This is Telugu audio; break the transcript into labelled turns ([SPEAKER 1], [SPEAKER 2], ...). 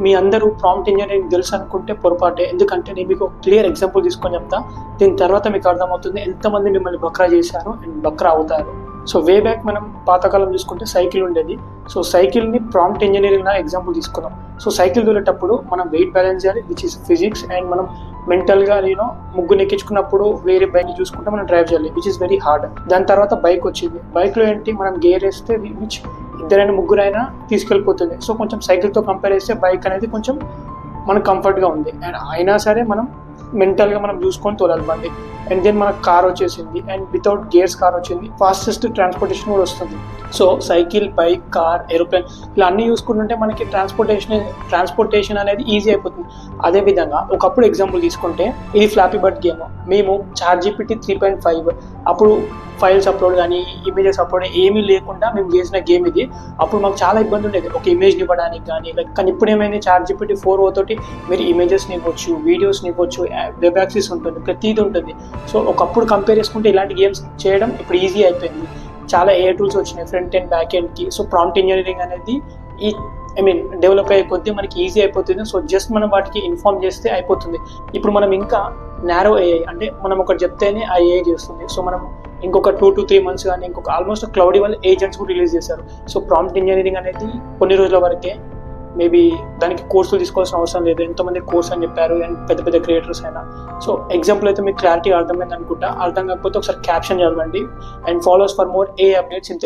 [SPEAKER 1] మీ అందరూ ప్రాంప్ట్ ఇంజనీరింగ్ తెలుసు అనుకుంటే పొరపాటే. ఎందుకంటే నేను మీకు క్లియర్ ఎగ్జాంపుల్ తీసుకొని చెప్తా, దీని తర్వాత మీకు అర్థమవుతుంది ఎంతమంది మిమ్మల్ని బక్రా చేశారు అండ్ బక్రా అవుతారు. సో వే బ్యాక్ మనం పాతకాలం చూసుకుంటే సైకిల్ ఉండేది. సో సైకిల్ని ప్రాంప్ట్ ఇంజనీరింగ్ లా ఎగ్జాంపుల్ తీసుకున్నాం. సో సైకిల్ దూరేటప్పుడు మనం వెయిట్ బ్యాలెన్స్ చేయాలి, విచ్ ఇస్ ఫిజిక్స్, అండ్ మనం మెంటల్గా ముగ్గురు ఎక్కించుకున్నప్పుడు వేరే బైక్ చూసుకుంటే మనం డ్రైవ్ చేయాలి, విచ్ ఇస్ వెరీ హార్డ్. దాని తర్వాత బైక్ వచ్చింది. బైక్లో ఏంటి, మనం గేర్ వేస్తే విచ్ ఇద్దరైనా ముగ్గురైనా తీసుకెళ్ళిపోతుంది. సో కొంచెం సైకిల్తో కంపేర్ చేస్తే బైక్ అనేది కొంచెం మనకు కంఫర్ట్గా ఉంది. అండ్ అయినా సరే మనం మెంటల్గా మనం చూసుకొని తోలాలి బండి. అండ్ దెన్ మనకు కార్ వచ్చేసింది, అండ్ వితౌట్ గేర్స్ కార్ వచ్చింది. ఫాస్టెస్ట్ ట్రాన్స్పోర్టేషన్ కూడా వస్తుంది. So cycle, bike, car, aeroplane ఇలా అన్నీ చూసుకుంటుంటే మనకి ట్రాన్స్పోర్టేషన్ అనేది ఈజీ అయిపోతుంది. అదేవిధంగా ఒకప్పుడు ఎగ్జాంపుల్ తీసుకుంటే ఇది ఫ్లాపీ బర్డ్ గేమ్. మేము ChatGPT 3.5 అప్పుడు ఫైల్స్ అప్లోడ్ కానీ ఇమేజెస్ అప్లోడ్ ఏమీ లేకుండా మేము చేసిన గేమ్ ఇది. అప్పుడు మాకు చాలా ఇబ్బంది ఉండేది ఒక ఇమేజ్ని ఇవ్వడానికి కానీ కానీ ఇప్పుడు ఏమైంది, ChatGPT 4 తోటి మీరు ఇమేజెస్ని ఇవ్వచ్చు, వీడియోస్ని ఇవ్వచ్చు, వెబ్ యాక్సెస్ ఉంటుంది, ప్రతిదీ ఉంటుంది. సో ఒకప్పుడు కంపేర్ చేసుకుంటే ఇలాంటి గేమ్స్ చేయడం ఇప్పుడు ఈజీ అయిపోయింది. చాలా AI టూల్స్ వచ్చినాయి ఫ్రంట్ అండ్ బ్యాక్ ఎండ్కి. సో ప్రాంప్ట్ ఇంజనీరింగ్ అనేది డెవలప్ అయ్యే కొద్దీ మనకి ఈజీ అయిపోతుంది. సో జస్ట్ మనం వాటికి ఇన్ఫార్మ్ చేస్తే అయిపోతుంది. ఇప్పుడు మనం ఇంకా నారో AI అంటే మనం ఒకటి చెప్తేనే ఆ AI చేస్తుంది. సో మనం ఇంకొక 2 to 3 months కానీ ఇంకొక ఆల్మోస్ట్ క్లౌడీ వాళ్ళ ఏజెంట్స్ కూడా రిలీజ్ చేశారు. సో ప్రాంప్ట్ ఇంజనీరింగ్ అనేది కొన్ని రోజుల వరకే, మేబీ దానికి కోర్సులు తీసుకోవాల్సిన అవసరం లేదు. ఎంతోమంది కోర్స్ అని చెప్పారు అండ్ పెద్ద పెద్ద క్రియేటర్స్ అయినా. సో ఎగ్జాంపుల్ అయితే మీకు క్లారిటీ అర్థమైంది అనుకుంటా. అర్థం కాకపోతే ఒకసారి క్యాప్షన్ చదవండి and follows for more AI updates in Telugu.